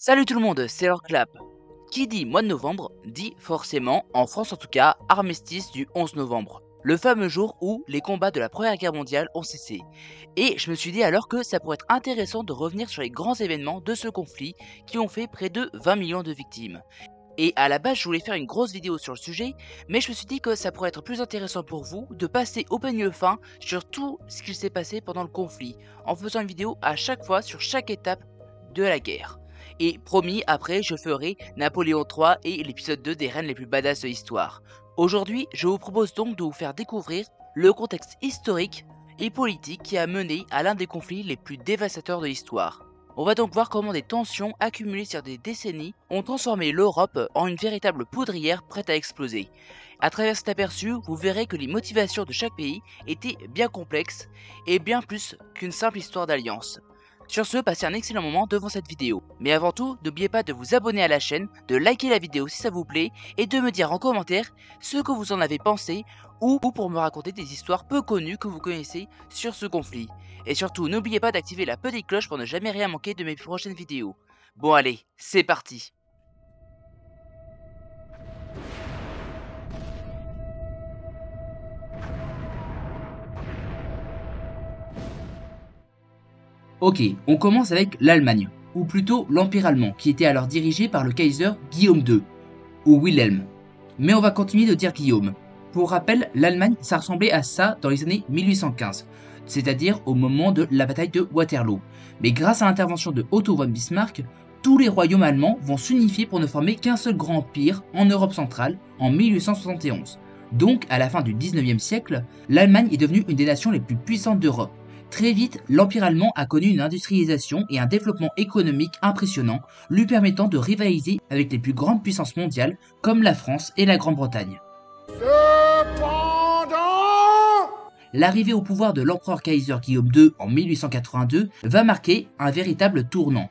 Salut tout le monde, c'est leur clap. Qui dit mois de novembre dit forcément, en France en tout cas, armistice du 11 novembre. Le fameux jour où les combats de la Première Guerre mondiale ont cessé. Et je me suis dit alors que ça pourrait être intéressant de revenir sur les grands événements de ce conflit qui ont fait près de 20 millions de victimes. Et à la base je voulais faire une grosse vidéo sur le sujet, mais je me suis dit que ça pourrait être plus intéressant pour vous de passer au peigne fin sur tout ce qui s'est passé pendant le conflit, en faisant une vidéo à chaque fois sur chaque étape de la guerre. Et promis, après je ferai Napoléon III et l'épisode 2 des reines les plus badass de l'histoire. Aujourd'hui, je vous propose donc de vous faire découvrir le contexte historique et politique qui a mené à l'un des conflits les plus dévastateurs de l'histoire. On va donc voir comment des tensions accumulées sur des décennies ont transformé l'Europe en une véritable poudrière prête à exploser. À travers cet aperçu, vous verrez que les motivations de chaque pays étaient bien complexes et bien plus qu'une simple histoire d'alliance. Sur ce, passez un excellent moment devant cette vidéo. Mais avant tout, n'oubliez pas de vous abonner à la chaîne, de liker la vidéo si ça vous plaît, et de me dire en commentaire ce que vous en avez pensé, ou pour me raconter des histoires peu connues que vous connaissez sur ce conflit. Et surtout, n'oubliez pas d'activer la petite cloche pour ne jamais rien manquer de mes prochaines vidéos. Bon allez, c'est parti. Ok, on commence avec l'Allemagne, ou plutôt l'Empire allemand, qui était alors dirigé par le Kaiser Guillaume II, ou Wilhelm. Mais on va continuer de dire Guillaume. Pour rappel, l'Allemagne, ça ressemblait à ça dans les années 1815, c'est-à-dire au moment de la bataille de Waterloo. Mais grâce à l'intervention de Otto von Bismarck, tous les royaumes allemands vont s'unifier pour ne former qu'un seul grand empire en Europe centrale en 1871. Donc, à la fin du 19e siècle, l'Allemagne est devenue une des nations les plus puissantes d'Europe. Très vite, l'Empire allemand a connu une industrialisation et un développement économique impressionnant, lui permettant de rivaliser avec les plus grandes puissances mondiales comme la France et la Grande-Bretagne. Cependant, l'arrivée au pouvoir de l'empereur Kaiser Guillaume II en 1882 va marquer un véritable tournant.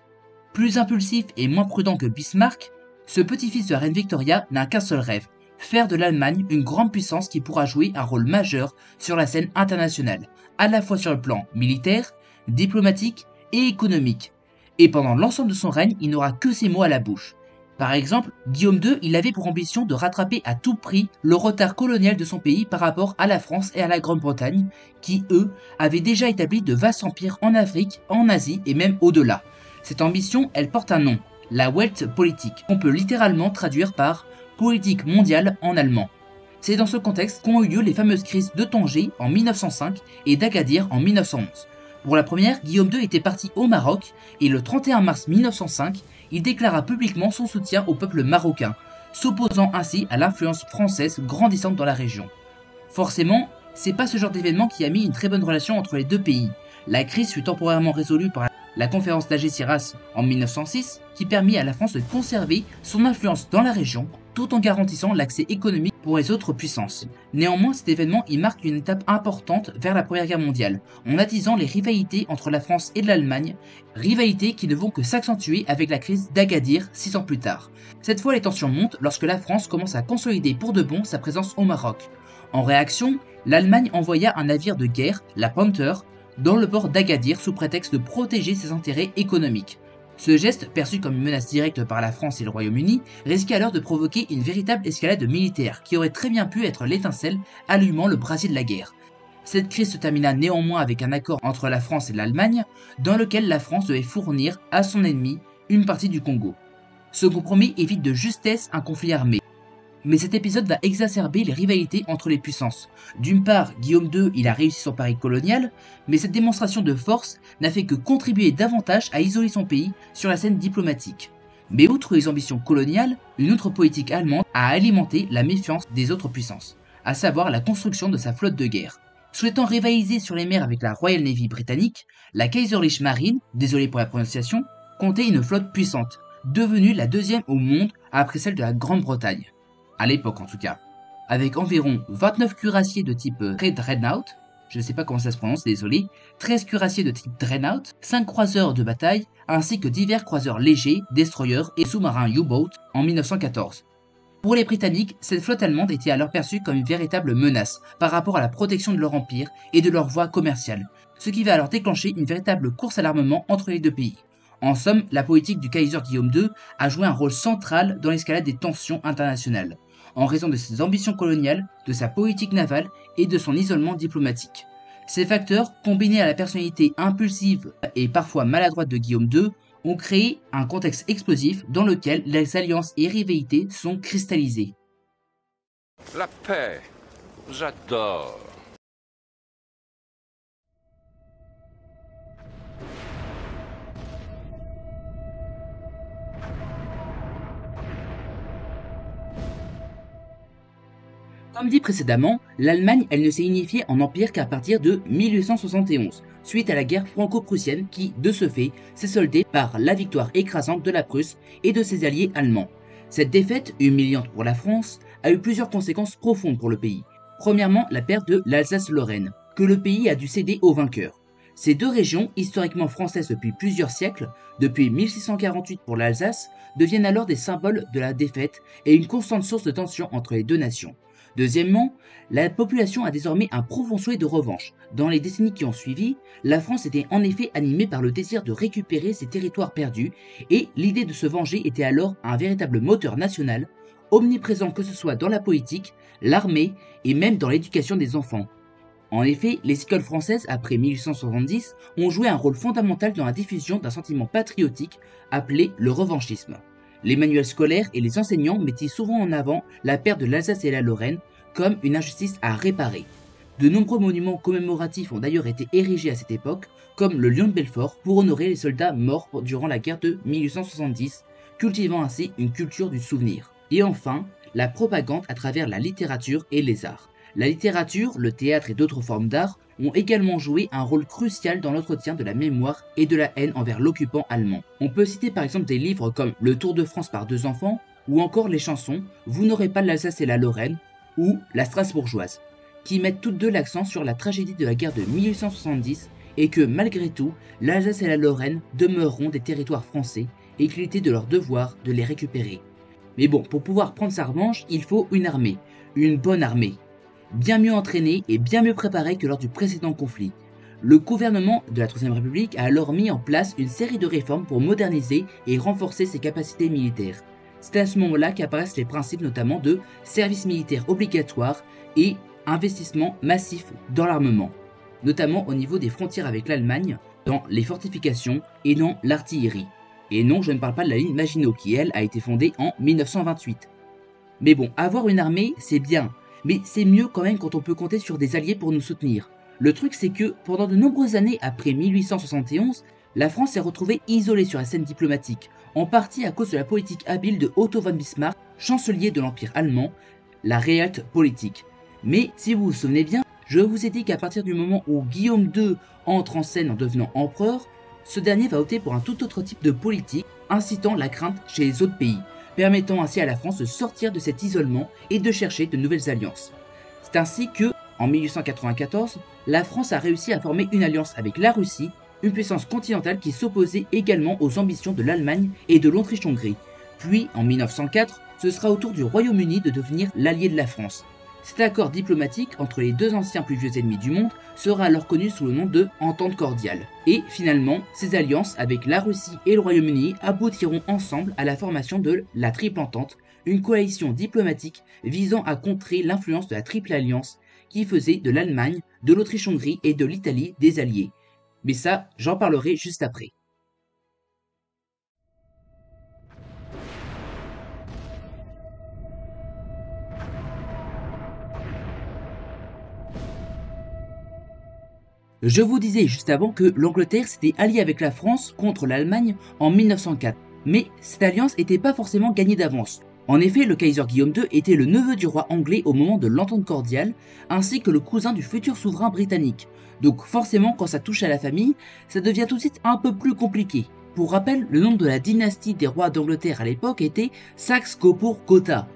Plus impulsif et moins prudent que Bismarck, ce petit-fils de la reine Victoria n'a qu'un seul rêve, faire de l'Allemagne une grande puissance qui pourra jouer un rôle majeur sur la scène internationale, à la fois sur le plan militaire, diplomatique et économique. Et pendant l'ensemble de son règne, il n'aura que ces mots à la bouche. Par exemple, Guillaume II, il avait pour ambition de rattraper à tout prix le retard colonial de son pays par rapport à la France et à la Grande-Bretagne, qui, eux, avaient déjà établi de vastes empires en Afrique, en Asie et même au-delà. Cette ambition, elle porte un nom, la Weltpolitik, qu'on peut littéralement traduire par politique mondiale en allemand. C'est dans ce contexte qu'ont eu lieu les fameuses crises de Tanger en 1905 et d'Agadir en 1911. Pour la première, Guillaume II était parti au Maroc et le 31 mars 1905, il déclara publiquement son soutien au peuple marocain, s'opposant ainsi à l'influence française grandissante dans la région. Forcément, c'est pas ce genre d'événement qui a mis une très bonne relation entre les deux pays. La crise fut temporairement résolue par la conférence d'Algésiras en 1906, qui permit à la France de conserver son influence dans la région, tout en garantissant l'accès économique pour les autres puissances. Néanmoins, cet événement y marque une étape importante vers la Première Guerre mondiale, en attisant les rivalités entre la France et l'Allemagne, rivalités qui ne vont que s'accentuer avec la crise d'Agadir 6 ans plus tard. Cette fois, les tensions montent lorsque la France commence à consolider pour de bon sa présence au Maroc. En réaction, l'Allemagne envoya un navire de guerre, la Panther, dans le port d'Agadir sous prétexte de protéger ses intérêts économiques. Ce geste, perçu comme une menace directe par la France et le Royaume-Uni, risquait alors de provoquer une véritable escalade militaire qui aurait très bien pu être l'étincelle allumant le brasier de la guerre. Cette crise se termina néanmoins avec un accord entre la France et l'Allemagne, dans lequel la France devait fournir à son ennemi une partie du Congo. Ce compromis évite de justesse un conflit armé. Mais cet épisode va exacerber les rivalités entre les puissances. D'une part, Guillaume II, il a réussi son pari colonial, mais cette démonstration de force n'a fait que contribuer davantage à isoler son pays sur la scène diplomatique. Mais outre les ambitions coloniales, une autre politique allemande a alimenté la méfiance des autres puissances, à savoir la construction de sa flotte de guerre. Souhaitant rivaliser sur les mers avec la Royal Navy britannique, la Kaiserliche Marine, désolé pour la prononciation, comptait une flotte puissante, devenue la deuxième au monde après celle de la Grande-Bretagne. À l'époque en tout cas, avec environ 29 cuirassiers de type Dreadnought, je ne sais pas comment ça se prononce, désolé, 13 cuirassiers de type Dreadnought, 5 croiseurs de bataille, ainsi que divers croiseurs légers, destroyers et sous-marins U-boat en 1914. Pour les Britanniques, cette flotte allemande était alors perçue comme une véritable menace par rapport à la protection de leur empire et de leur voie commerciale, ce qui va alors déclencher une véritable course à l'armement entre les deux pays. En somme, la politique du Kaiser Guillaume II a joué un rôle central dans l'escalade des tensions internationales, en raison de ses ambitions coloniales, de sa politique navale et de son isolement diplomatique. Ces facteurs, combinés à la personnalité impulsive et parfois maladroite de Guillaume II, ont créé un contexte explosif dans lequel les alliances et rivalités sont cristallisées. La paix, j'adore. Comme dit précédemment, l'Allemagne elle ne s'est unifiée en empire qu'à partir de 1871, suite à la guerre franco-prussienne qui, de ce fait, s'est soldée par la victoire écrasante de la Prusse et de ses alliés allemands. Cette défaite, humiliante pour la France, a eu plusieurs conséquences profondes pour le pays. Premièrement, la perte de l'Alsace-Lorraine, que le pays a dû céder aux vainqueurs. Ces deux régions, historiquement françaises depuis plusieurs siècles, depuis 1648 pour l'Alsace, deviennent alors des symboles de la défaite et une constante source de tension entre les deux nations. Deuxièmement, la population a désormais un profond souhait de revanche. Dans les décennies qui ont suivi, la France était en effet animée par le désir de récupérer ses territoires perdus, et l'idée de se venger était alors un véritable moteur national, omniprésent que ce soit dans la politique, l'armée et même dans l'éducation des enfants. En effet, les écoles françaises, après 1870, ont joué un rôle fondamental dans la diffusion d'un sentiment patriotique appelé le revanchisme. Les manuels scolaires et les enseignants mettaient souvent en avant la perte de l'Alsace et la Lorraine comme une injustice à réparer. De nombreux monuments commémoratifs ont d'ailleurs été érigés à cette époque, comme le Lion de Belfort, pour honorer les soldats morts durant la guerre de 1870, cultivant ainsi une culture du souvenir. Et enfin, la propagande à travers la littérature et les arts. La littérature, le théâtre et d'autres formes d'art ont également joué un rôle crucial dans l'entretien de la mémoire et de la haine envers l'occupant allemand. On peut citer par exemple des livres comme Le Tour de France par deux enfants, ou encore les chansons Vous n'aurez pas l'Alsace et la Lorraine, ou La Strasbourgeoise, qui mettent toutes deux l'accent sur la tragédie de la guerre de 1870 et que malgré tout, l'Alsace et la Lorraine demeureront des territoires français et qu'il était de leur devoir de les récupérer. Mais bon, pour pouvoir prendre sa revanche, il faut une armée, une bonne armée, bien mieux entraînée et bien mieux préparée que lors du précédent conflit. Le gouvernement de la Troisième République a alors mis en place une série de réformes pour moderniser et renforcer ses capacités militaires. C'est à ce moment-là qu'apparaissent les principes notamment de service militaire obligatoire et investissement massif dans l'armement, notamment au niveau des frontières avec l'Allemagne, dans les fortifications et dans l'artillerie. Et non, je ne parle pas de la ligne Maginot qui, elle, a été fondée en 1928. Mais bon, avoir une armée, c'est bien, mais c'est mieux quand même quand on peut compter sur des alliés pour nous soutenir. Le truc c'est que, pendant de nombreuses années après 1871, la France s'est retrouvée isolée sur la scène diplomatique, en partie à cause de la politique habile de Otto von Bismarck, chancelier de l'Empire allemand, la Realpolitik. Mais si vous vous souvenez bien, je vous ai dit qu'à partir du moment où Guillaume II entre en scène en devenant empereur, ce dernier va opter pour un tout autre type de politique, incitant la crainte chez les autres pays, permettant ainsi à la France de sortir de cet isolement et de chercher de nouvelles alliances. C'est ainsi que, en 1894, la France a réussi à former une alliance avec la Russie, une puissance continentale qui s'opposait également aux ambitions de l'Allemagne et de l'Autriche-Hongrie. Puis, en 1904, ce sera au tour du Royaume-Uni de devenir l'allié de la France. Cet accord diplomatique entre les deux anciens plus vieux ennemis du monde sera alors connu sous le nom de Entente cordiale. Et finalement, ces alliances avec la Russie et le Royaume-Uni aboutiront ensemble à la formation de la Triple Entente, une coalition diplomatique visant à contrer l'influence de la Triple Alliance qui faisait de l'Allemagne, de l'Autriche-Hongrie et de l'Italie des alliés. Mais ça, j'en parlerai juste après. Je vous disais juste avant que l'Angleterre s'était alliée avec la France contre l'Allemagne en 1904. Mais cette alliance n'était pas forcément gagnée d'avance. En effet, le Kaiser Guillaume II était le neveu du roi anglais au moment de l'entente cordiale, ainsi que le cousin du futur souverain britannique. Donc forcément, quand ça touche à la famille, ça devient tout de suite un peu plus compliqué. Pour rappel, le nom de la dynastie des rois d'Angleterre à l'époque était Saxe-Coburg-Gotha.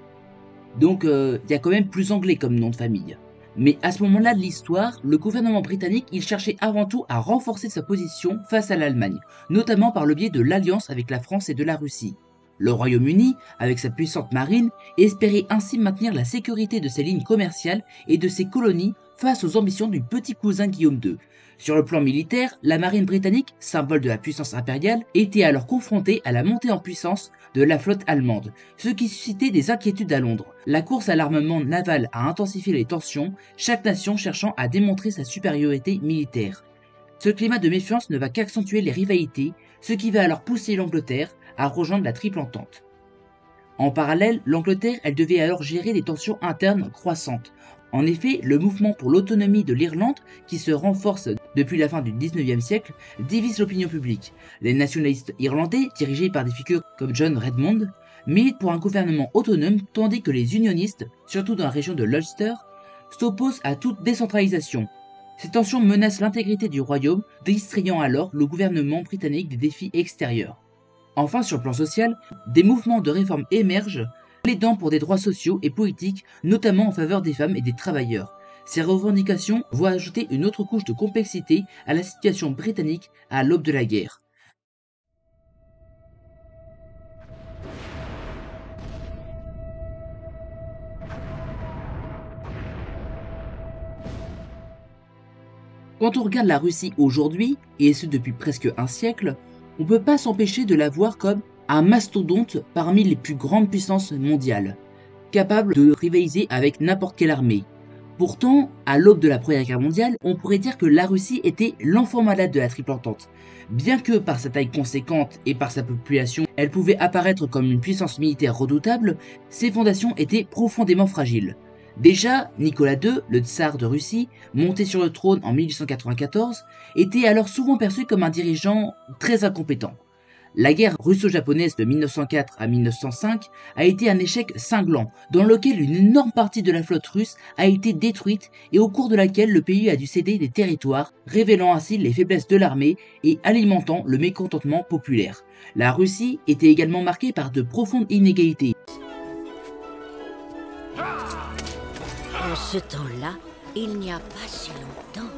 Donc il y a quand même plus anglais comme nom de famille. Mais à ce moment-là de l'histoire, le gouvernement britannique il cherchait avant tout à renforcer sa position face à l'Allemagne, notamment par le biais de l'alliance avec la France et de la Russie. Le Royaume-Uni, avec sa puissante marine, espérait ainsi maintenir la sécurité de ses lignes commerciales et de ses colonies face aux ambitions du petit cousin Guillaume II. Sur le plan militaire, la marine britannique, symbole de la puissance impériale, était alors confrontée à la montée en puissance de la flotte allemande, ce qui suscitait des inquiétudes à Londres. La course à l'armement naval a intensifié les tensions, chaque nation cherchant à démontrer sa supériorité militaire. Ce climat de méfiance ne va qu'accentuer les rivalités, ce qui va alors pousser l'Angleterre à rejoindre la Triple Entente. En parallèle, l'Angleterre, elle devait alors gérer des tensions internes croissantes. En effet, le mouvement pour l'autonomie de l'Irlande, qui se renforce depuis la fin du 19e siècle, divise l'opinion publique. Les nationalistes irlandais, dirigés par des figures comme John Redmond, militent pour un gouvernement autonome, tandis que les unionistes, surtout dans la région de l'Ulster, s'opposent à toute décentralisation. Ces tensions menacent l'intégrité du royaume, distrayant alors le gouvernement britannique des défis extérieurs. Enfin, sur le plan social, des mouvements de réforme émergent, plaidant pour des droits sociaux et politiques, notamment en faveur des femmes et des travailleurs. Ces revendications vont ajouter une autre couche de complexité à la situation britannique à l'aube de la guerre. Quand on regarde la Russie aujourd'hui, et ce depuis presque un siècle, on ne peut pas s'empêcher de la voir comme un mastodonte parmi les plus grandes puissances mondiales, capable de rivaliser avec n'importe quelle armée. Pourtant, à l'aube de la Première Guerre mondiale, on pourrait dire que la Russie était l'enfant malade de la Triple Entente. Bien que par sa taille conséquente et par sa population, elle pouvait apparaître comme une puissance militaire redoutable, ses fondations étaient profondément fragiles. Déjà, Nicolas II, le tsar de Russie, monté sur le trône en 1894, était alors souvent perçu comme un dirigeant très incompétent. La guerre russo-japonaise de 1904 à 1905 a été un échec cinglant, dans lequel une énorme partie de la flotte russe a été détruite et au cours de laquelle le pays a dû céder des territoires, révélant ainsi les faiblesses de l'armée et alimentant le mécontentement populaire. La Russie était également marquée par de profondes inégalités. En ce temps-là, il n'y a pas si longtemps,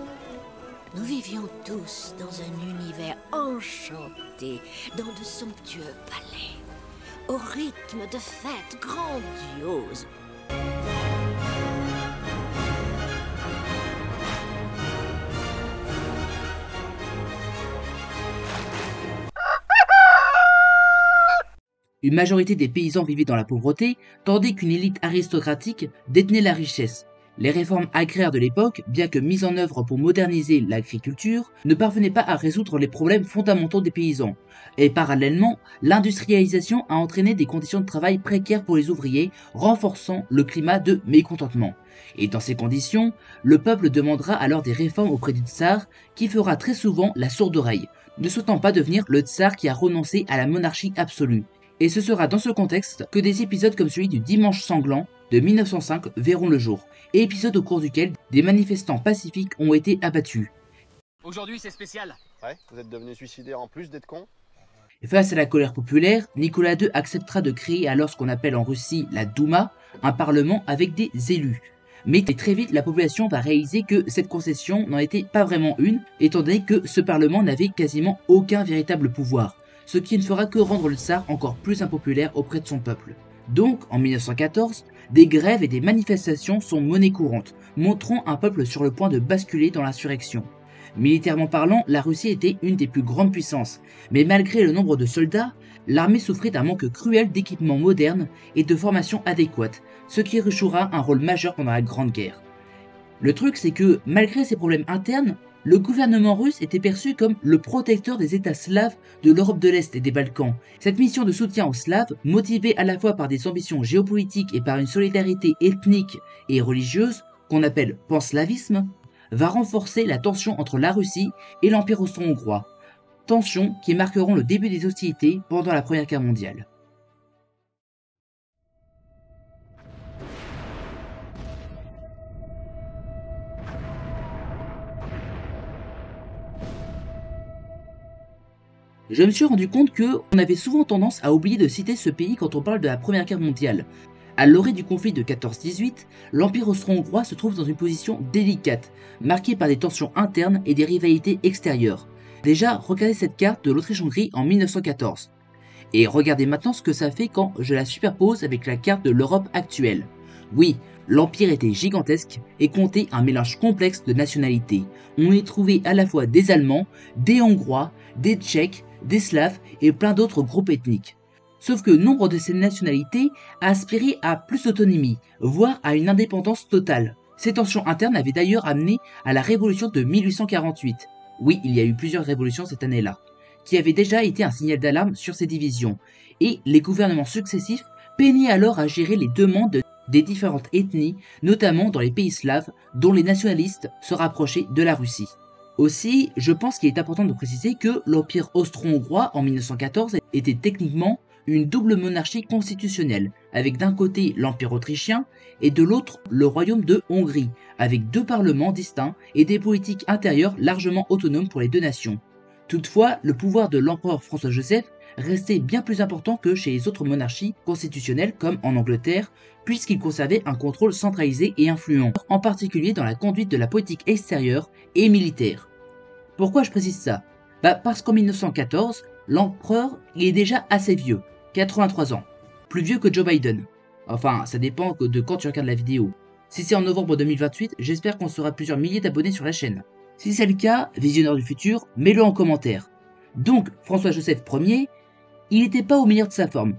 nous vivions tous dans un univers enchanté, dans de somptueux palais, au rythme de fêtes grandioses. Une majorité des paysans vivaient dans la pauvreté, tandis qu'une élite aristocratique détenait la richesse. Les réformes agraires de l'époque, bien que mises en œuvre pour moderniser l'agriculture, ne parvenaient pas à résoudre les problèmes fondamentaux des paysans. Et parallèlement, l'industrialisation a entraîné des conditions de travail précaires pour les ouvriers, renforçant le climat de mécontentement. Et dans ces conditions, le peuple demandera alors des réformes auprès du tsar, qui fera très souvent la sourde oreille, ne souhaitant pas devenir le tsar qui a renoncé à la monarchie absolue. Et ce sera dans ce contexte que des épisodes comme celui du Dimanche sanglant de 1905 verront le jour, et épisode au cours duquel des manifestants pacifiques ont été abattus. Aujourd'hui c'est spécial. Ouais, vous êtes devenu suicidaire en plus d'être con? Face à la colère populaire, Nicolas II acceptera de créer alors ce qu'on appelle en Russie la Douma, un parlement avec des élus. Mais très vite, la population va réaliser que cette concession n'en était pas vraiment une, étant donné que ce parlement n'avait quasiment aucun véritable pouvoir, ce qui ne fera que rendre le tsar encore plus impopulaire auprès de son peuple. Donc, en 1914, des grèves et des manifestations sont monnaie courante, montrant un peuple sur le point de basculer dans l'insurrection. Militairement parlant, la Russie était une des plus grandes puissances, mais malgré le nombre de soldats, l'armée souffrait d'un manque cruel d'équipements modernes et de formation adéquate, ce qui jouera un rôle majeur pendant la Grande Guerre. Le truc, c'est que, malgré ces problèmes internes, le gouvernement russe était perçu comme le protecteur des États slaves de l'Europe de l'Est et des Balkans. Cette mission de soutien aux Slaves, motivée à la fois par des ambitions géopolitiques et par une solidarité ethnique et religieuse, qu'on appelle panslavisme, va renforcer la tension entre la Russie et l'Empire austro-hongrois. Tensions qui marqueront le début des hostilités pendant la Première Guerre mondiale. Je me suis rendu compte qu'on avait souvent tendance à oublier de citer ce pays quand on parle de la Première Guerre mondiale. À l'orée du conflit de 14-18, l'Empire austro-hongrois se trouve dans une position délicate, marquée par des tensions internes et des rivalités extérieures. Déjà, regardez cette carte de l'Autriche-Hongrie en 1914. Et regardez maintenant ce que ça fait quand je la superpose avec la carte de l'Europe actuelle. Oui, l'Empire était gigantesque et comptait un mélange complexe de nationalités. On y trouvait à la fois des Allemands, des Hongrois, des Tchèques, des Slaves et plein d'autres groupes ethniques. Sauf que nombre de ces nationalités aspiraient à plus d'autonomie, voire à une indépendance totale. Ces tensions internes avaient d'ailleurs amené à la révolution de 1848. Oui, il y a eu plusieurs révolutions cette année-là, qui avait déjà été un signal d'alarme sur ces divisions, et les gouvernements successifs peinaient alors à gérer les demandes des différentes ethnies, notamment dans les pays slaves, dont les nationalistes se rapprochaient de la Russie. Aussi, je pense qu'il est important de préciser que l'Empire austro-hongrois en 1914 était techniquement une double monarchie constitutionnelle, avec d'un côté l'Empire autrichien et de l'autre le Royaume de Hongrie, avec deux parlements distincts et des politiques intérieures largement autonomes pour les deux nations. Toutefois, le pouvoir de l'empereur François-Joseph restait bien plus important que chez les autres monarchies constitutionnelles comme en Angleterre, puisqu'il conservait un contrôle centralisé et influent, en particulier dans la conduite de la politique extérieure et militaire. Pourquoi je précise ça? Parce qu'en 1914, l'empereur est déjà assez vieux, 83 ans, plus vieux que Joe Biden. Enfin, ça dépend de quand tu regardes la vidéo. Si c'est en novembre 2028, j'espère qu'on sera plusieurs milliers d'abonnés sur la chaîne. Si c'est le cas, visionneur du futur, mets-le en commentaire. Donc, François-Joseph Ier, il n'était pas au meilleur de sa forme.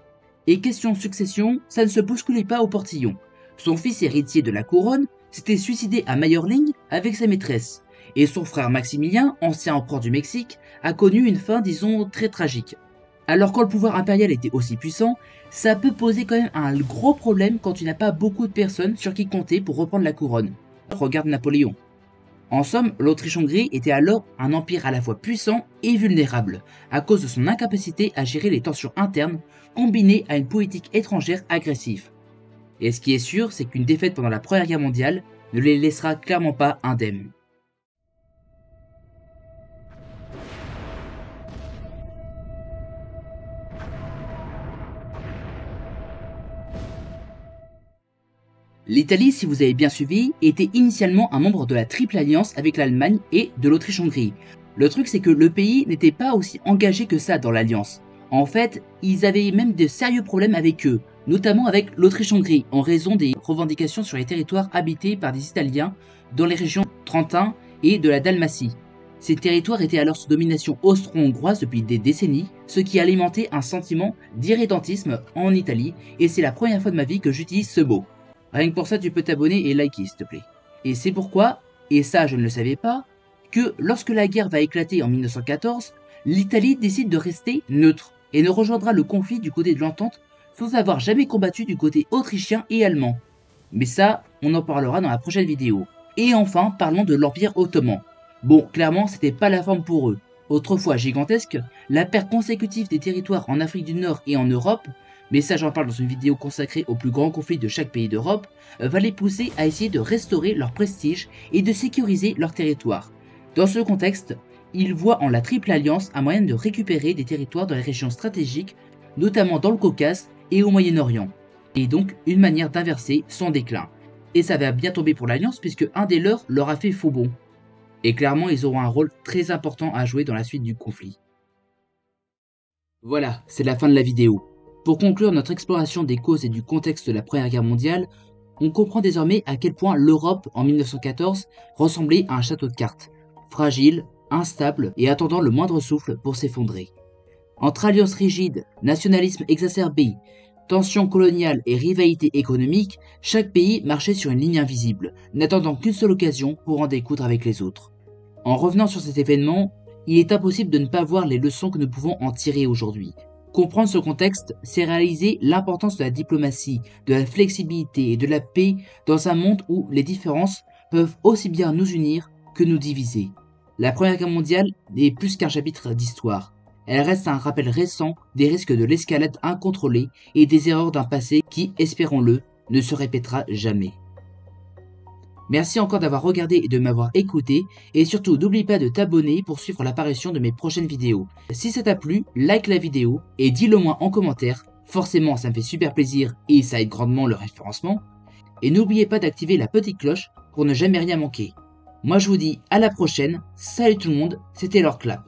Et question succession, ça ne se bousculait pas au portillon. Son fils héritier de la couronne s'était suicidé à Mayerling avec sa maîtresse. Et son frère Maximilien, ancien empereur du Mexique, a connu une fin, disons, très tragique. Alors quand le pouvoir impérial était aussi puissant, ça peut poser quand même un gros problème quand tu n'as pas beaucoup de personnes sur qui compter pour reprendre la couronne. Regarde Napoléon. En somme, l'Autriche-Hongrie était alors un empire à la fois puissant et vulnérable, à cause de son incapacité à gérer les tensions internes, combinées à une politique étrangère agressive. Et ce qui est sûr, c'est qu'une défaite pendant la Première Guerre mondiale ne les laissera clairement pas indemnes. L'Italie, si vous avez bien suivi, était initialement un membre de la Triple Alliance avec l'Allemagne et de l'Autriche-Hongrie. Le truc, c'est que le pays n'était pas aussi engagé que ça dans l'Alliance. En fait, ils avaient même de sérieux problèmes avec eux, notamment avec l'Autriche-Hongrie, en raison des revendications sur les territoires habités par des Italiens dans les régions Trentin et de la Dalmatie. Ces territoires étaient alors sous domination austro-hongroise depuis des décennies, ce qui alimentait un sentiment d'irrédentisme en Italie, et c'est la première fois de ma vie que j'utilise ce mot. Rien que pour ça, tu peux t'abonner et liker, s'il te plaît. Et c'est pourquoi, et ça je ne le savais pas, que lorsque la guerre va éclater en 1914, l'Italie décide de rester neutre et ne rejoindra le conflit du côté de l'entente sans avoir jamais combattu du côté autrichien et allemand. Mais ça, on en parlera dans la prochaine vidéo. Et enfin, parlons de l'Empire ottoman. Bon, clairement, c'était pas la forme pour eux. Autrefois gigantesque, la perte consécutive des territoires en Afrique du Nord et en Europe, mais ça j'en parle dans une vidéo consacrée aux plus grands conflits de chaque pays d'Europe, va les pousser à essayer de restaurer leur prestige et de sécuriser leur territoire. Dans ce contexte, ils voient en la Triple Alliance un moyen de récupérer des territoires dans les régions stratégiques, notamment dans le Caucase et au Moyen-Orient, et donc une manière d'inverser son déclin. Et ça va bien tomber pour l'Alliance puisque un des leurs leur a fait faux bond. Et clairement ils auront un rôle très important à jouer dans la suite du conflit. Voilà, c'est la fin de la vidéo. Pour conclure notre exploration des causes et du contexte de la Première Guerre mondiale, on comprend désormais à quel point l'Europe en 1914 ressemblait à un château de cartes, fragile, instable et attendant le moindre souffle pour s'effondrer. Entre alliances rigides, nationalisme exacerbé, tensions coloniales et rivalité économique, chaque pays marchait sur une ligne invisible, n'attendant qu'une seule occasion pour en découdre avec les autres. En revenant sur cet événement, il est impossible de ne pas voir les leçons que nous pouvons en tirer aujourd'hui. Comprendre ce contexte, c'est réaliser l'importance de la diplomatie, de la flexibilité et de la paix dans un monde où les différences peuvent aussi bien nous unir que nous diviser. La Première Guerre mondiale n'est plus qu'un chapitre d'histoire. Elle reste un rappel récent des risques de l'escalade incontrôlée et des erreurs d'un passé qui, espérons-le, ne se répétera jamais. Merci encore d'avoir regardé et de m'avoir écouté, et surtout n'oublie pas de t'abonner pour suivre l'apparition de mes prochaines vidéos. Si ça t'a plu, like la vidéo et dis-le moi en commentaire, forcément ça me fait super plaisir et ça aide grandement le référencement. Et n'oubliez pas d'activer la petite cloche pour ne jamais rien manquer. Moi je vous dis à la prochaine, salut tout le monde, c'était Lord Clap.